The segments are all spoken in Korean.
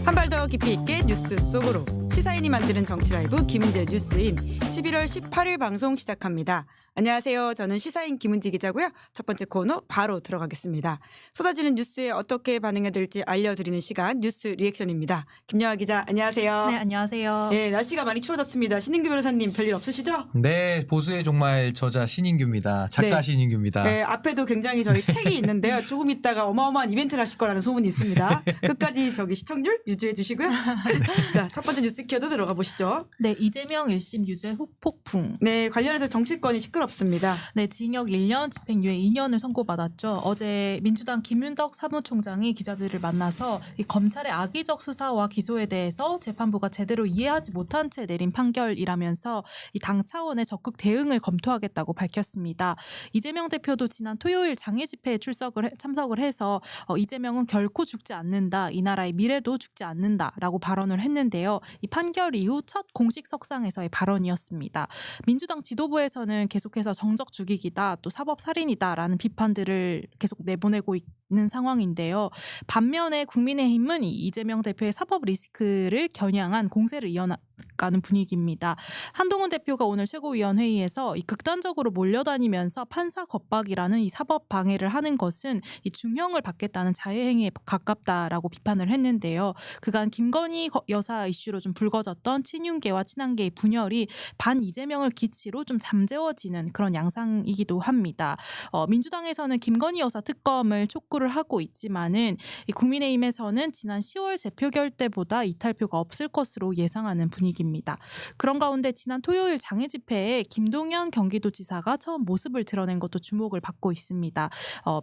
한 발 더 깊이 있게 뉴스 속으로 시사인이 만드는 정치 라이브 김은재 뉴스인 11월 18일 방송 시작합니다. 안녕하세요. 저는 시사인 김은지 기자고요. 첫 번째 코너 바로 들어가겠습니다. 쏟아지는 뉴스에 어떻게 반응해야 될지 알려드리는 시간 뉴스 리액션입니다. 김여아 기자 안녕하세요. 네, 안녕하세요. 네, 날씨가 많이 추워졌습니다. 신인규 변호사님 별일 없으시죠? 네, 보수의 종말 저자 신인규입니다. 작가 네. 신인규입니다. 네, 앞에도 굉장히 저희 책이 있는데요. 조금 있다가 어마어마한 이벤트를 하실 거라는 소문이 있습니다. 끝까지 저기 시청률 유지해 주시고요. 자, 첫 번째 뉴스 키워드 들어가 보시죠. 네, 이재명 1심 유죄 후폭풍. 네, 관련해서 정치권이 시끄럽습니다. 네, 징역 1년, 집행유예 2년을 선고받았죠. 어제 민주당 김윤덕 사무총장이 기자들을 만나서 이 검찰의 악의적 수사와 기소에 대해서 재판부가 제대로 이해하지 못한 채 내린 판결이라면서 이 당 차원의 적극 대응을 검토하겠다고 밝혔습니다. 이재명 대표도 지난 토요일 장애 집회에 참석을 해서 이재명은 결코 죽지 않는다. 이 나라의 미래도 죽지 않는다라고 발언을 했는데요. 이 판결 이후 첫 공식 석상에서의 발언이었습니다. 민주당 지도부에서는 계속해서 정적 죽이기다 또 사법 살인이다라는 비판들을 계속 내보내고 있는 상황인데요. 반면에 국민의힘은 이재명 대표의 사법 리스크를 겨냥한 공세를 이어가는 분위기입니다. 한동훈 대표가 오늘 최고위원회의에서 이 극단적으로 몰려다니면서 판사 겁박이라는 이 사법 방해를 하는 것은 이 중형을 받겠다는 자해행위에 가깝다라고 비판을 했는데요. 그간 김건희 여사 이슈로 좀 불거졌던 친윤계와 친한계의 분열이 반 이재명을 기치로 좀 잠재워지는 그런 양상이기도 합니다. 민주당에서는 김건희 여사 특검을 촉구를 하고 있지만은 이 국민의힘에서는 지난 10월 재표결 때보다 이탈표가 없을 것으로 예상하는 분위기입니다. 그런 가운데 지난 토요일 장애 집회에 김동연 경기도지사가 처음 모습을 드러낸 것도 주목을 받고 있습니다.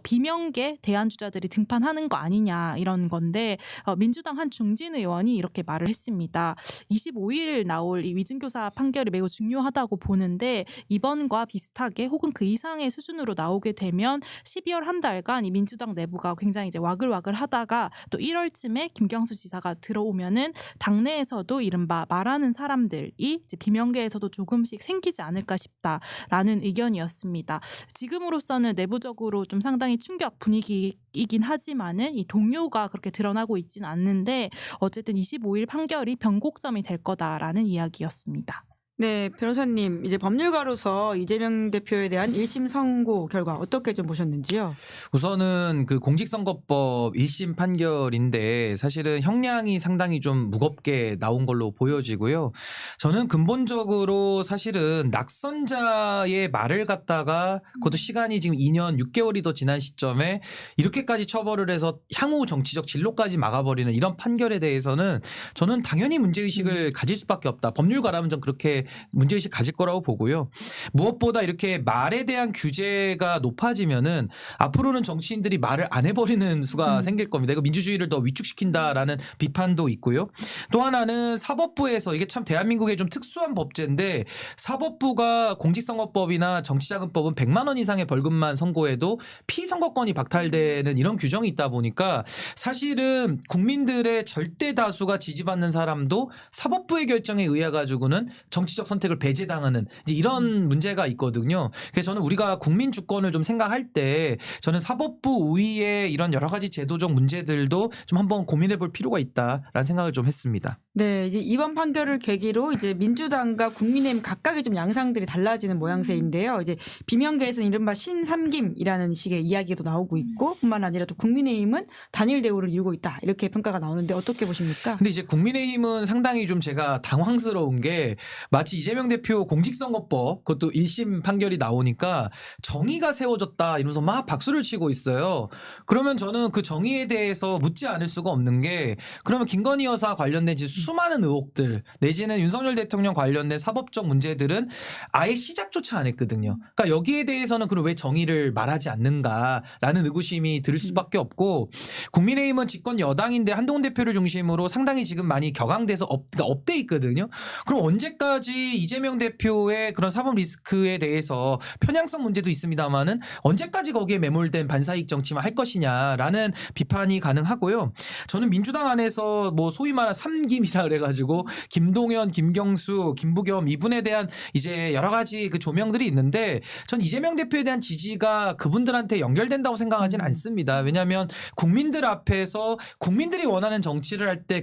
비명계 대안주자들이 등판하는 거 아니냐 이런 건데 민주당 한 중진 의원이 이렇게 말을 했습니다. 25일 나올 이 위증교사 판결이 매우 중요하다고 보는데 이번과 비슷하게 혹은 그 이상의 수준으로 나오게 되면 12월 한 달간 이 민주당 내부가 굉장히 이제 와글와글 하다가 또 1월쯤에 김경수 지사가 들어오면은 당내에서도 이른바 말하는 사람들이 이제 비명계에서도 조금씩 생기지 않을까 싶다라는 의견이었습니다. 지금으로서는 내부적으로 좀 상당히 충격 분위기이긴 하지만은 이 동료가 그렇게 드러나고 있지는 않는데 어쨌든 25일 판결이 변곡점이 될 거다라는 이야기였습니다. 네, 변호사님 이제 법률가로서 이재명 대표에 대한 1심 선고 결과 어떻게 좀 보셨는지요? 우선은 그 공직선거법 1심 판결인데 사실은 형량이 상당히 좀 무겁게 나온 걸로 보여지고요. 저는 근본적으로 사실은 낙선자의 말을 갖다가 그것도 시간이 지금 2년 6개월이 더 지난 시점에 이렇게까지 처벌을 해서 향후 정치적 진로까지 막아버리는 이런 판결에 대해서는 저는 당연히 문제의식을 가질 수밖에 없다. 법률가라면 좀 그렇게 문제의식 가질 거라고 보고요. 무엇보다 이렇게 말에 대한 규제가 높아지면은 앞으로는 정치인들이 말을 안 해버리는 수가 생길 겁니다. 이거 민주주의를 더 위축시킨다라는 비판도 있고요. 또 하나는 사법부에서 이게 참 대한민국의 좀 특수한 법제인데 사법부가 공직선거법이나 정치자금법은 100만 원 이상의 벌금만 선고해도 피선거권이 박탈되는 이런 규정이 있다 보니까 사실은 국민들의 절대 다수가 지지받는 사람도 사법부의 결정에 의해 가지고는 정치적 선택을 배제당하는 이제 이런 문제가 있거든요. 그래서 저는 우리가 국민 주권을 좀 생각할 때 저는 사법부 우위의 이런 여러 가지 제도적 문제들도 좀 한번 고민해 볼 필요가 있다라는 생각을 좀 했습니다. 네, 이제 이번 판결을 계기로 이제 민주당과 국민의힘 각각의 좀 양상들이 달라지는 모양새인데요. 이제 비명계에서는 이른바 신삼김이라는 식의 이야기도 나오고 있고, 뿐만 아니라 또 국민의힘은 단일 대우를 이루고 있다 이렇게 평가가 나오는데 어떻게 보십니까? 근데 이제 국민의힘은 상당히 좀 제가 당황스러운 게 마치 이재명 대표 공직선거법 그것도 1심 판결이 나오니까 정의가 세워졌다 이러면서 막 박수를 치고 있어요. 그러면 저는 그 정의에 대해서 묻지 않을 수가 없는 게 그러면 김건희 여사 관련된 수많은 의혹들 내지는 윤석열 대통령 관련된 사법적 문제들은 아예 시작조차 안 했거든요. 그러니까 여기에 대해서는 그럼 왜 정의를 말하지 않는가라는 의구심이 들 수밖에 없고 국민의힘은 집권 여당인데 한동훈 대표를 중심으로 상당히 지금 많이 격앙돼서 그러니까 업돼 있거든요. 그럼 언제까지 이재명 대표의 그런 사법 리스크에 대해서 편향성 문제도 있습니다만은 언제까지 거기에 매몰된 반사이익 정치만 할 것이냐라는 비판이 가능하고요. 저는 민주당 안에서 뭐 소위 말하는 삼김 셋이라 그래가지고 김동연, 김경수, 김부겸 이분에 대한 이제 여러 가지 그 조명들이 있는데 전 이재명 대표에 대한 지지가 그분들한테 연결된다고 생각하진 않습니다. 왜냐하면 국민들 앞에서 국민들이 원하는 정치를 할 때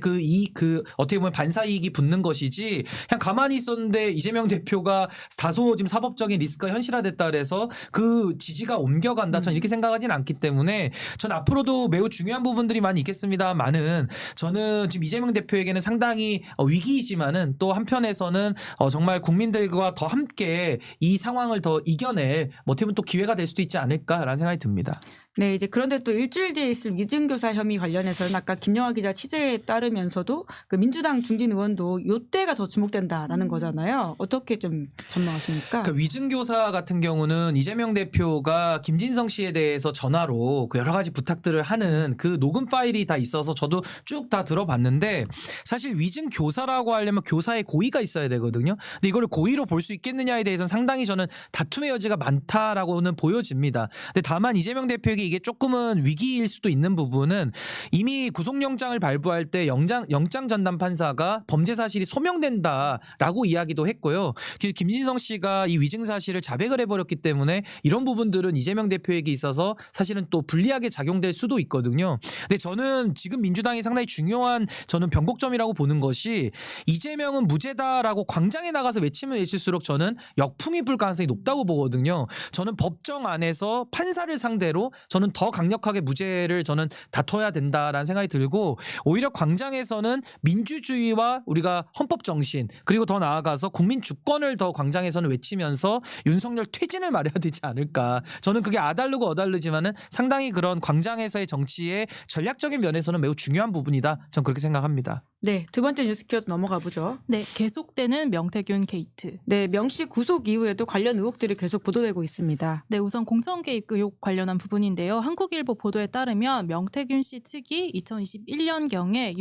그 어떻게 보면 반사 이익이 붙는 것이지 그냥 가만히 있었는데 이재명 대표가 다소 지금 사법적인 리스크가 현실화됐다 그래서 그 지지가 옮겨간다. 전 이렇게 생각하진 않기 때문에 전 앞으로도 매우 중요한 부분들이 많이 있겠습니다만은 저는 지금 이재명 대표에게는 상당히 위기이지만은 또 한편에서는 정말 국민들과 더 함께 이 상황을 더 이겨낼 어떻게 보면 또 기회가 될 수도 있지 않을까라는 생각이 듭니다. 네, 이제 그런데 또 일주일 뒤에 있을 위증교사 혐의 관련해서는 아까 김영하 기자 취재에 따르면서도 그 민주당 중진 의원도 요때가 더 주목된다라는 거잖아요. 어떻게 좀 전망하십니까? 그 위증교사 같은 경우는 이재명 대표가 김진성 씨에 대해서 전화로 그 여러 가지 부탁들을 하는 그 녹음 파일이 다 있어서 저도 쭉 다 들어봤는데 사실 위증교사라고 하려면 교사의 고의가 있어야 되거든요. 근데 이걸 고의로 볼 수 있겠느냐에 대해서는 상당히 저는 다툼의 여지가 많다라고는 보여집니다. 근데 다만 이재명 대표에게 이게 조금은 위기일 수도 있는 부분은 이미 구속영장을 발부할 때 영장 전담 판사가 범죄 사실이 소명된다라고 이야기도 했고요. 김진성 씨가 이 위증 사실을 자백을 해버렸기 때문에 이런 부분들은 이재명 대표에게 있어서 사실은 또 불리하게 작용될 수도 있거든요. 근데 저는 지금 민주당이 상당히 중요한 저는 변곡점이라고 보는 것이 이재명은 무죄다라고 광장에 나가서 외치면 외칠수록 저는 역풍이 불 가능성이 높다고 보거든요. 저는 법정 안에서 판사를 상대로 저는 더 강력하게 무죄를 저는 다퉈야 된다라는 생각이 들고 오히려 광장에서는 민주주의와 우리가 헌법 정신 그리고 더 나아가서 국민 주권을 더 광장에서는 외치면서 윤석열 퇴진을 말해야 되지 않을까. 저는 그게 아달르고 어달르지만은 상당히 그런 광장에서의 정치의 전략적인 면에서는 매우 중요한 부분이다. 전 그렇게 생각합니다. 네, 두 번째 뉴스 키워드 넘어가 보죠. 네, 계속되는 명태균 게이트. 네, 명 씨 구속 이후에도 관련 의혹들이 계속 보도되고 있습니다. 네, 우선 공천 개입 의혹 관련한 부분인데요. 한국일보 보도에 따르면 명태균 씨 측이 2021년경에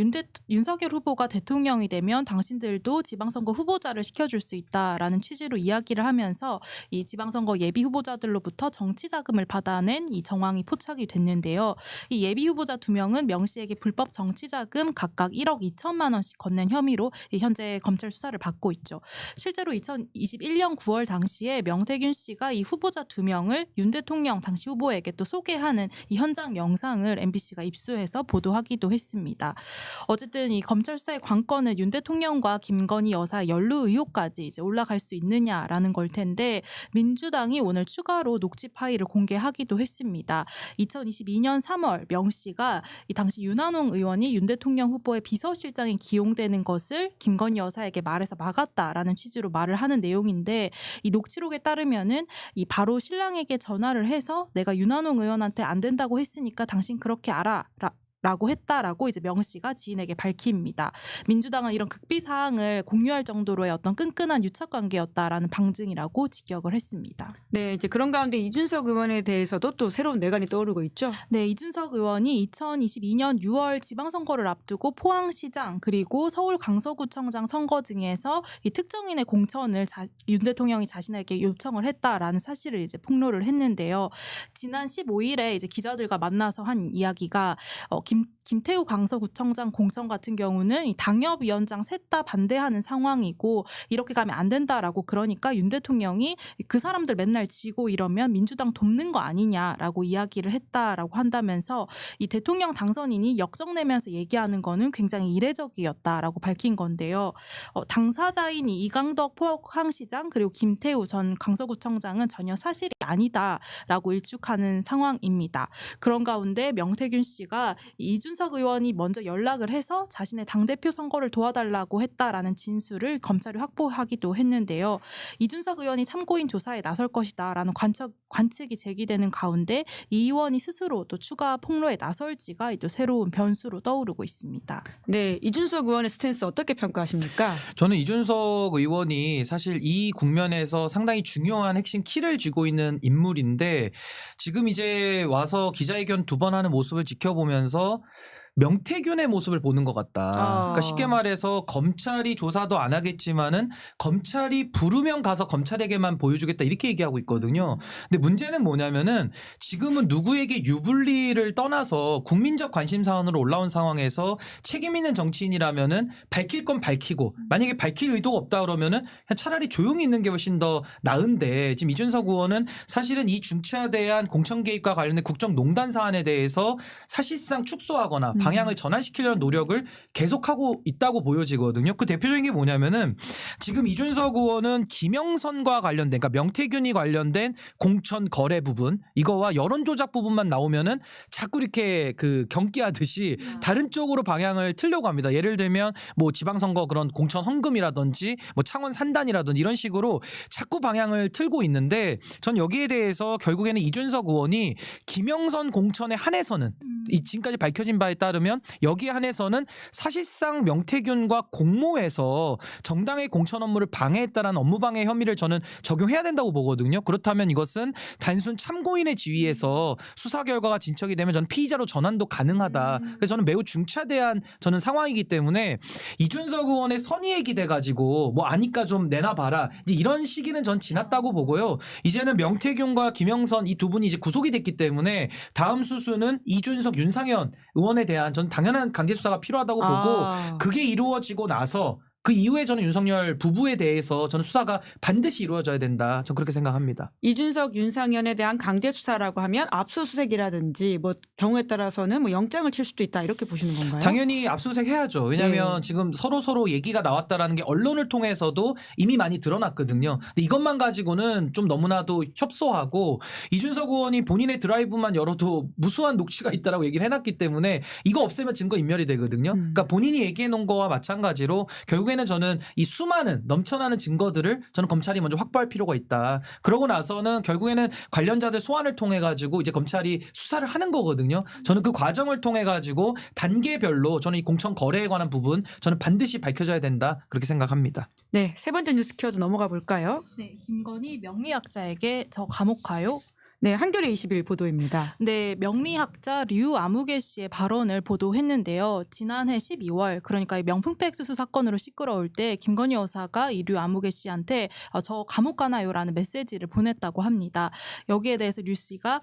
윤석열 후보가 대통령이 되면 당신들도 지방선거 후보자를 시켜줄 수 있다라는 취지로 이야기를 하면서 이 지방선거 예비 후보자들로부터 정치 자금을 받아낸 이 정황이 포착이 됐는데요. 이 예비 후보자 2명은 명 씨에게 불법 정치 자금 각각 1억 2천만 원씩 건넨 혐의로 현재 검찰 수사를 받고 있죠. 실제로 2021년 9월 당시에 명태균 씨가 이 후보자 2명을 윤 대통령 당시 후보에게 또 소개하는 이 현장 영상을 MBC가 입수해서 보도하기도 했습니다. 어쨌든 이 검찰 수사의 관건은 윤 대통령과 김건희 여사 연루 의혹까지 이제 올라갈 수 있느냐라는 걸 텐데 민주당이 오늘 추가로 녹취 파일을 공개하기도 했습니다. 2022년 3월 명 씨가 이 당시 윤한홍 의원이 윤 대통령 후보의 비서실장에 기용되는 것을 김건희 여사에게 말해서 막았다라는 취지로 말을 하는 내용인데 이 녹취록에 따르면은 이 바로 신랑에게 전화를 해서 내가 윤한홍 의원한테 안 된다고 했으니까 당신 그렇게 라고 했다라고 이제 명 씨가 지인에게 밝힙니다. 민주당은 이런 극비 사항을 공유할 정도로의 어떤 끈끈한 유착 관계였다라는 방증이라고 직격을 했습니다. 네, 이제 그런 가운데 이준석 의원에 대해서도 또 새로운 내관이 떠오르고 있죠. 네, 이준석 의원이 2022년 6월 지방선거를 앞두고 포항시장 그리고 서울 강서구청장 선거 등에서 이 특정인의 공천을 윤 대통령이 자신에게 요청을 했다라는 사실을 이제 폭로를 했는데요. 지난 15일에 이제 기자들과 만나서 한 이야기가 김태우 강서구청장 공천 같은 경우는 이 당협위원장 셋 다 반대하는 상황이고 이렇게 가면 안 된다라고 그러니까 윤 대통령이 그 사람들 맨날 지고 이러면 민주당 돕는 거 아니냐라고 이야기를 했다라고 한다면서 이 대통령 당선인이 역정내면서 얘기하는 거는 굉장히 이례적이었다라고 밝힌 건데요. 당사자인 이강덕 포항시장 그리고 김태우 전 강서구청장은 전혀 사실이 아니다라고 일축하는 상황입니다. 그런 가운데 명태균 씨가 이준석 의원이 먼저 연락을 해서 자신의 당대표 선거를 도와달라고 했다라는 진술을 검찰이 확보하기도 했는데요. 이준석 의원이 참고인 조사에 나설 것이다라는 관측이 제기되는 가운데 이 의원이 스스로 또 추가 폭로에 나설지가 또 새로운 변수로 떠오르고 있습니다. 네, 이준석 의원의 스탠스 어떻게 평가하십니까? 저는 이준석 의원이 사실 이 국면에서 상당히 중요한 핵심 키를 쥐고 있는 인물인데 지금 이제 와서 기자회견 2번 하는 모습을 지켜보면서 명태균의 모습을 보는 것 같다. 그러니까 쉽게 말해서 검찰이 조사도 안 하겠지만은 검찰이 부르면 가서 검찰에게만 보여주겠다 이렇게 얘기하고 있거든요. 근데 문제는 뭐냐면은 지금은 누구에게 유불리를 떠나서 국민적 관심 사안으로 올라온 상황에서 책임 있는 정치인이라면은 밝힐 건 밝히고 만약에 밝힐 의도가 없다 그러면은 그냥 차라리 조용히 있는 게 훨씬 더 나은데 지금 이준석 의원은 사실은 이 중차대한 공천 개입과 관련된 국정농단 사안에 대해서 사실상 축소하거나 방향을 전환시키려는 노력을 계속하고 있다고 보여지거든요. 그 대표적인 게 뭐냐면은 지금 이준석 의원은 김영선과 관련된 그러니까 명태균이 관련된 공천 거래 부분 이거와 여론 조작 부분만 나오면은 자꾸 이렇게 그 경기하듯이 다른 쪽으로 방향을 틀려고 합니다. 예를 들면 뭐 지방선거 그런 공천 헌금이라든지 뭐 창원 산단이라든지 이런 식으로 자꾸 방향을 틀고 있는데 전 여기에 대해서 결국에는 이준석 의원이 김영선 공천에 한해서는 이 지금까지 밝혀진 바에 따르면 여기에 한해서는 사실상 명태균과 공모해서 정당의 공천 업무를 방해했다라는 업무방해 혐의를 저는 적용해야 된다고 보거든요. 그렇다면 이것은 단순 참고인의 지위에서 수사 결과가 진척이 되면 저는 피의자로 전환도 가능하다. 그래서 저는 매우 중차대한 저는 상황이기 때문에 이준석 의원의 선의에 기대 가지고 뭐 아니까 좀 내놔봐라. 이제 이런 시기는 전 지났다고 보고요. 이제는 명태균과 김영선 이 두 분이 이제 구속이 됐기 때문에 다음 수순은 이준석 윤상현 의원에 대한 전 당연한 강제 수사가 필요하다고 보고 그게 이루어지고 나서 그 이후에 저는 윤석열 부부에 대해서 저는 수사가 반드시 이루어져야 된다. 저는 그렇게 생각합니다. 이준석, 윤상현에 대한 강제 수사라고 하면 압수수색이라든지 뭐 경우에 따라서는 뭐 영장을 칠 수도 있다 이렇게 보시는 건가요? 당연히 압수수색 해야죠. 왜냐하면 지금 서로 얘기가 나왔다라는 게 언론을 통해서도 이미 많이 드러났거든요. 근데 이것만 가지고는 좀 너무나도 협소하고 이준석 의원이 본인의 드라이브만 열어도 무수한 녹취가 있다라고 얘기를 해놨기 때문에 이거 없애면 증거 인멸이 되거든요. 그러니까 본인이 얘기해 놓은 거와 마찬가지로 결국에는 저는 이 수많은 넘쳐나는 증거들을 저는 검찰이 먼저 확보할 필요가 있다. 그러고 나서는 결국에는 관련자들 소환을 통해 가지고 이제 검찰이 수사를 하는 거거든요. 저는 그 과정을 통해 가지고 단계별로 저는 이 공천 거래에 관한 부분 저는 반드시 밝혀져야 된다. 그렇게 생각합니다. 네, 세 번째 뉴스 키워드 넘어가 볼까요? 네, 김건희 명리학자에게 저 감옥 가요? 네, 한겨레 21 보도입니다. 네, 명리학자 류 아무개 씨의 발언을 보도했는데요. 지난해 12월, 그러니까 이 명품백 액수수 사건으로 시끄러울 때 김건희 여사가 이 류 아무개 씨한테 저 감옥 가나요라는 메시지를 보냈다고 합니다. 여기에 대해서 류 씨가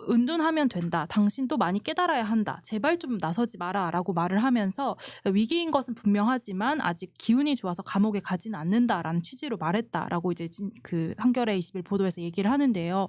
은둔하면 된다. 당신도 많이 깨달아야 한다. 제발 좀 나서지 마라라고 말을 하면서 위기인 것은 분명하지만 아직 기운이 좋아서 감옥에 가지는 않는다라는 취지로 말했다라고 이제 그 한겨레 21 보도에서 얘기를 하는데요.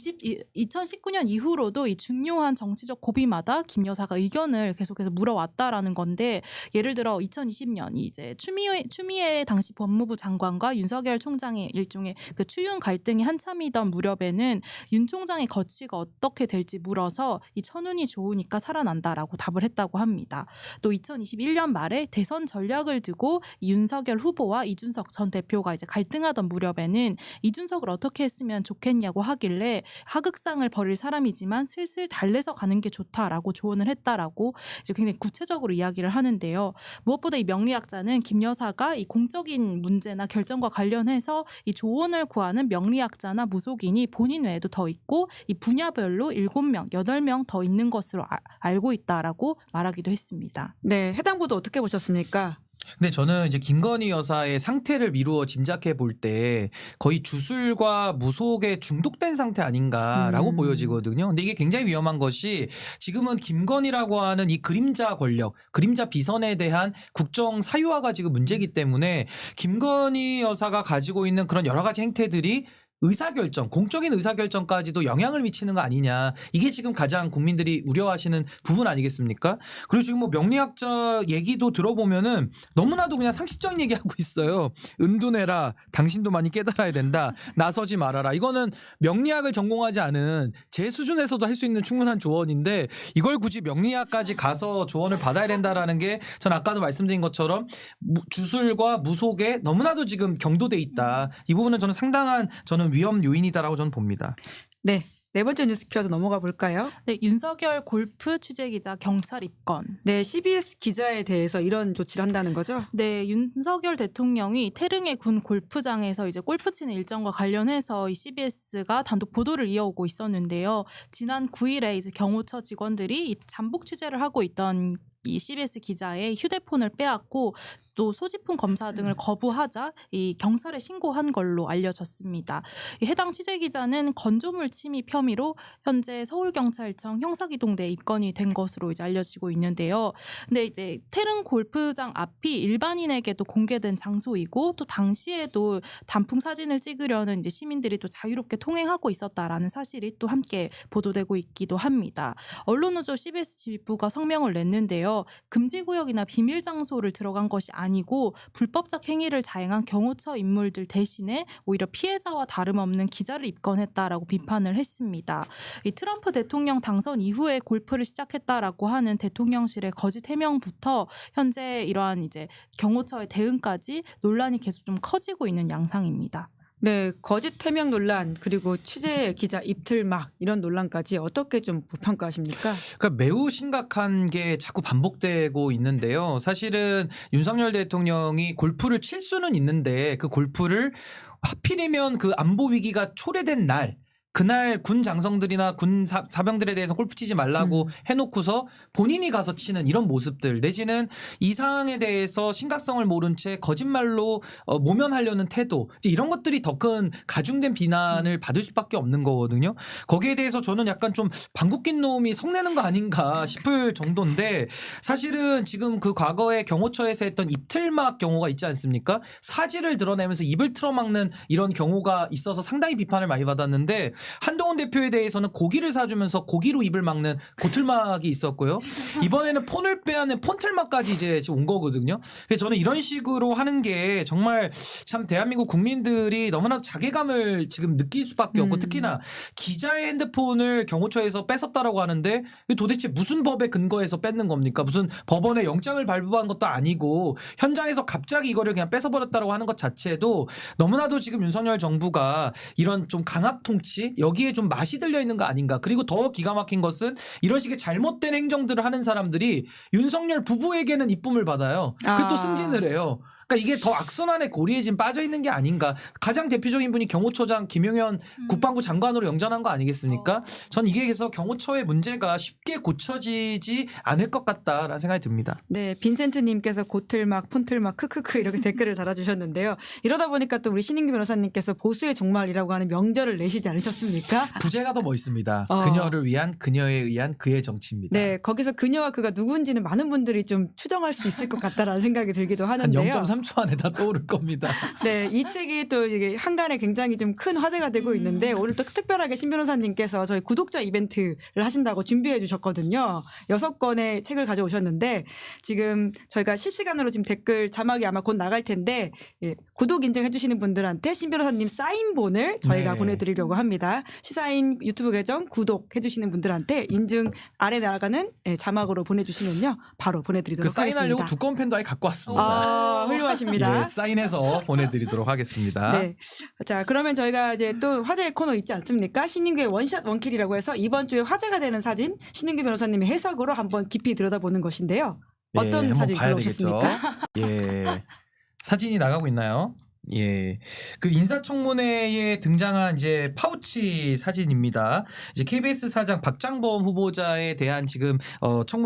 2019년 이후로도 이 중요한 정치적 고비마다 김 여사가 의견을 계속해서 물어왔다라는 건데 예를 들어 2020년 이제 추미애 당시 법무부 장관과 윤석열 총장의 일종의 그 추윤 갈등이 한참이던 무렵에는 윤 총장의 거취가 어떻게 될지 물어서 이 천운이 좋으니까 살아난다라고 답을 했다고 합니다. 또 2021년 말에 대선 전략을 두고 윤석열 후보와 이준석 전 대표가 이제 갈등하던 무렵에는 이준석을 어떻게 했으면 좋겠냐고 하길래 하극상을 벌일 사람이지만 슬슬 달래서 가는 게 좋다라고 조언을 했다라고 이제 굉장히 구체적으로 이야기를 하는데요. 무엇보다 이 명리학자는 김 여사가 이 공적인 문제나 결정과 관련해서 이 조언을 구하는 명리학자나 무속인이 본인 외에도 더 있고 이 분야별로 7명, 8명 더 있는 것으로 알고 있다라고 말하기도 했습니다. 네, 해당 보도 어떻게 보셨습니까? 근데 저는 이제 김건희 여사의 상태를 미루어 짐작해 볼 때 거의 주술과 무속에 중독된 상태 아닌가라고 보여지거든요. 근데 이게 굉장히 위험한 것이 지금은 김건희라고 하는 이 그림자 권력, 그림자 비선에 대한 국정 사유화가 지금 문제이기 때문에 김건희 여사가 가지고 있는 그런 여러 가지 행태들이 의사결정, 공적인 의사결정까지도 영향을 미치는 거 아니냐. 이게 지금 가장 국민들이 우려하시는 부분 아니겠습니까? 그리고 지금 뭐 명리학자 얘기도 들어보면은 너무나도 그냥 상식적인 얘기하고 있어요. 은둔해라. 당신도 많이 깨달아야 된다. 나서지 말아라. 이거는 명리학을 전공하지 않은 제 수준에서도 할 수 있는 충분한 조언인데 이걸 굳이 명리학까지 가서 조언을 받아야 된다라는 게 전 아까도 말씀드린 것처럼 주술과 무속에 너무나도 지금 경도돼 있다. 이 부분은 저는 상당한 위험 요인이다라고 저는 봅니다. 네. 네 번째 뉴스 퀴어도 넘어가 볼까요? 네, 윤석열 골프 취재기자 경찰 입건. 네, CBS 기자에 대해서 이런 조치를 한다는 거죠? 네, 윤석열 대통령이 태릉의 군 골프장에서 이제 골프 치는 일정과 관련해서 이 CBS가 단독 보도를 이어오고 있었는데요. 지난 9일에 이제 경호처 직원들이 이 잠복 취재를 하고 있던 이 CBS 기자의 휴대폰을 빼앗고 또 소지품 검사 등을 거부하자 이 경찰에 신고한 걸로 알려졌습니다. 이 해당 취재 기자는 건조물 침입 혐의로 현재 서울경찰청 형사기동대에 입건이 된 것으로 이제 알려지고 있는데요. 근데 이제 태릉 골프장 앞이 일반인에게도 공개된 장소이고 또 당시에도 단풍 사진을 찍으려는 이제 시민들이 또 자유롭게 통행하고 있었다라는 사실이 또 함께 보도되고 있기도 합니다. 언론노조 CBS 지부가 성명을 냈는데요. 금지구역이나 비밀 장소를 들어간 것이 아니고 불법적 행위를 자행한 경호처 인물들 대신에 오히려 피해자와 다름없는 기자를 입건했다라고 비판을 했습니다. 이 트럼프 대통령 당선 이후에 골프를 시작했다라고 하는 대통령실의 거짓 해명부터 현재 이러한 이제 경호처의 대응까지 논란이 계속 좀 커지고 있는 양상입니다. 네, 거짓 해명 논란 그리고 취재 기자 입틀막 이런 논란까지 어떻게 좀 평가하십니까? 그러니까 매우 심각한 게 자꾸 반복되고 있는데요. 사실은 윤석열 대통령이 골프를 칠 수는 있는데 그 골프를 하필이면 그 안보 위기가 초래된 날 그날 군 장성들이나 군 사병들에 대해서 골프 치지 말라고 해놓고서 본인이 가서 치는 이런 모습들 내지는 이 상황에 대해서 심각성을 모른 채 거짓말로 모면하려는 태도 이런 것들이 더 큰 가중된 비난을 받을 수밖에 없는 거거든요. 거기에 대해서 저는 약간 좀 방귀 낀 놈이 성내는 거 아닌가 싶을 정도인데 사실은 지금 그 과거에 경호처에서 했던 입틀막 경우가 있지 않습니까? 사지를 드러내면서 입을 틀어막는 이런 경우가 있어서 상당히 비판을 많이 받았는데 한동훈 대표에 대해서는 고기를 사주면서 고기로 입을 막는 고틀막이 있었고요. 이번에는 폰을 빼앗는 폰틀막까지 이제 지금 온 거거든요. 그래서 저는 이런 식으로 하는 게 정말 참 대한민국 국민들이 너무나도 자괴감을 지금 느낄 수밖에 없고 특히나 기자의 핸드폰을 경호처에서 뺏었다라고 하는데 도대체 무슨 법에 근거해서 뺏는 겁니까? 무슨 법원에 영장을 발부한 것도 아니고 현장에서 갑자기 이거를 그냥 뺏어버렸다라고 하는 것 자체도 너무나도 지금 윤석열 정부가 이런 좀 강압 통치 여기에 좀 맛이 들려 있는 거 아닌가. 그리고 더 기가 막힌 것은 이런 식의 잘못된 행정들을 하는 사람들이 윤석열 부부에게는 이쁨을 받아요. 그리고 또 승진을 해요. 그러니까 이게 더 악순환의 고리에 지금 빠져 있는 게 아닌가. 가장 대표적인 분이 경호처장 김용현 국방부 장관으로 영전한 거 아니겠습니까? 전 이게 그래서 경호처의 문제가 쉽게 고쳐지지 않을 것 같다라는 생각이 듭니다. 네, 빈센트님께서 고틀막, 폰틀막, 크크크 이렇게 댓글을 달아주셨는데요. 이러다 보니까 또 우리 신인규 변호사님께서 보수의 종말이라고 하는 명절을 내시지 않으셨습니까? 부제가 더 멋있습니다. 그녀를 위한 그녀에 의한 그의 정치입니다. 네, 거기서 그녀와 그가 누구인지는 많은 분들이 좀 추정할 수 있을 것 같다라는 생각이 들기도 하는데요. 한 0.3초 안에 다 떠오를 겁니다. 네, 이 책이 또 이게 한간에 굉장히 좀 큰 화제가 되고 있는데 오늘 또 특별하게 신 변호사님께서 저희 구독자 이벤트를 하신다고 준비해 주셨거든요. 6권의 책을 가져오셨는데 지금 저희가 실시간으로 지금 댓글 자막이 아마 곧 나갈 텐데 예, 구독 인증해 주시는 분들한테 신 변호사님 사인본을 저희가 네. 보내드리려고 합니다. 시사인 유튜브 계정 구독해 주시는 분들한테 인증 아래 나가는 예, 자막으로 보내주시면요. 바로 보내드리도록 그 사인하려고 하겠습니다. 두꺼운 펜도 아예 갖고 왔습니다. 아, 훌륭하십니다. 예, 사인해서 보내드리도록 하겠습니다. 네. 자, 그러면 저희가 이제 또 화제의 코너 있지 않습니까? 신인규의 원샷 원킬이라고 해서 이번 주에 화제가 되는 사진 신인규 변호사님의 해석으로 한번 깊이 들여다보는 것인데요. 어떤 한번 사진 봐야 골라오셨습니까? 되겠죠. 예. 사진이 나가고 있나요? 예. 그 인사청문회에 등장한 이제 파우치 사진입니다. 이제 KBS 사장 박장범 후보자에 대한 지금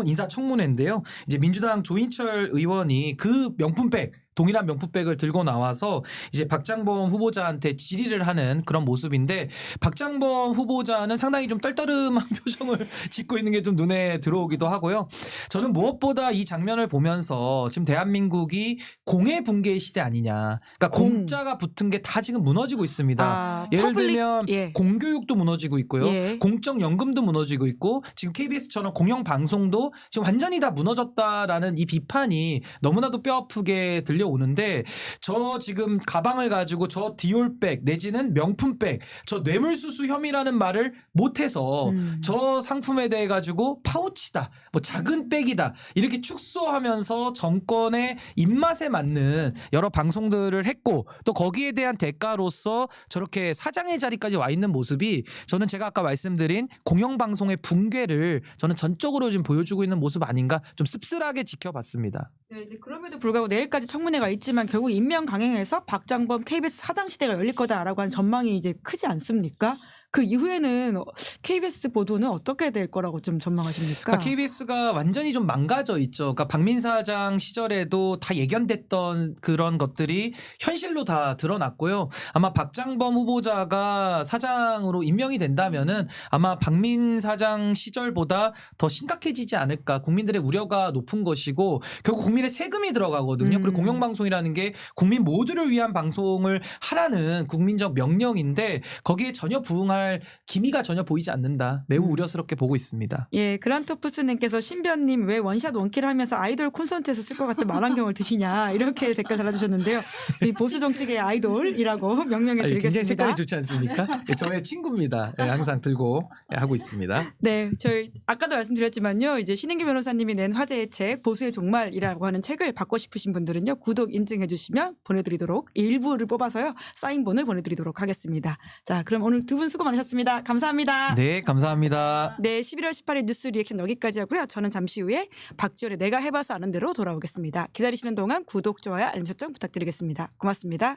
인사청문회인데요. 이제 민주당 조인철 의원이 그 명품백 동일한 명품백을 들고 나와서 이제 박장범 후보자한테 질의를 하는 그런 모습인데 박장범 후보자는 상당히 좀 떨떠름한 표정을 짓고 있는 게 좀 눈에 들어오기도 하고요. 저는 무엇보다 이 장면을 보면서 지금 대한민국이 공의 붕괴 시대 아니냐. 그러니까 공짜가 붙은 게 다 지금 무너지고 있습니다. 아, 예를 퍼블릭, 들면 예. 공교육도 무너지고 있고요. 예. 공적연금도 무너지고 있고 지금 KBS처럼 공영방송도 지금 완전히 다 무너졌다라는 이 비판이 너무나도 뼈아프게 들려 들려오는데 저 지금 가방을 가지고 저 디올백 내지는 명품백 저 뇌물수수 혐의라는 말을 못해서 저 상품에 대해 가지고 파우치다 뭐 작은 백이다 이렇게 축소하면서 정권의 입맛에 맞는 여러 방송들을 했고 또 거기에 대한 대가로서 저렇게 사장의 자리까지 와 있는 모습이 저는 제가 아까 말씀드린 공영방송의 붕괴를 저는 전적으로 지금 보여주고 있는 모습 아닌가 좀 씁쓸하게 지켜봤습니다. 네, 이제 그럼에도 불구하고 내일까지 청문회가 있지만 결국 임명 강행해서 박장범 KBS 사장 시대가 열릴 거다라고 하는 전망이 이제 크지 않습니까? 그 이후에는 KBS 보도는 어떻게 될 거라고 좀 전망하십니까? 그러니까 KBS가 완전히 좀 망가져 있죠. 그러니까 박민 사장 시절에도 다 예견됐던 그런 것들이 현실로 다 드러났고요. 아마 박장범 후보자가 사장으로 임명이 된다면은 아마 박민 사장 시절보다 더 심각해지지 않을까. 국민들의 우려가 높은 것이고 결국 국민의 세금이 들어가거든요. 그리고 공영방송이라는 게 국민 모두를 위한 방송을 하라는 국민적 명령인데 거기에 전혀 부응할 기미가 전혀 보이지 않는다. 매우 우려스럽게 보고 있습니다. 예, 그란토프스님께서 신변님 왜 원샷 원킬 하면서 아이돌 콘서트에서 쓸 것 같은 말안경을 드시냐 이렇게 댓글 달아주셨는데요. 이 보수 정치계의 아이돌이라고 명명해 드리겠습니다. 굉장히 색깔이 좋지 않습니까? 저의 친구입니다. 항상 들고 하고 있습니다. 네, 저희 아까도 말씀드렸지만요. 이제 신인기 변호사님이 낸 화제의 책 보수의 종말이라고 하는 책을 받고 싶으신 분들은요. 구독 인증해 주시면 보내드리도록 일부를 뽑아서요. 사인본을 보내드리도록 하겠습니다. 자, 그럼 오늘 두 분 수고 많으셨습니다. 감사합니다. 네, 감사합니다. 네, 11월 18일 뉴스 리액션 여기까지 하고요. 저는 잠시 후에 박지원의 내가 해봐서 아는 대로 돌아오겠습니다. 기다리시는 동안 구독, 좋아요, 알림 설정 부탁드리겠습니다. 고맙습니다.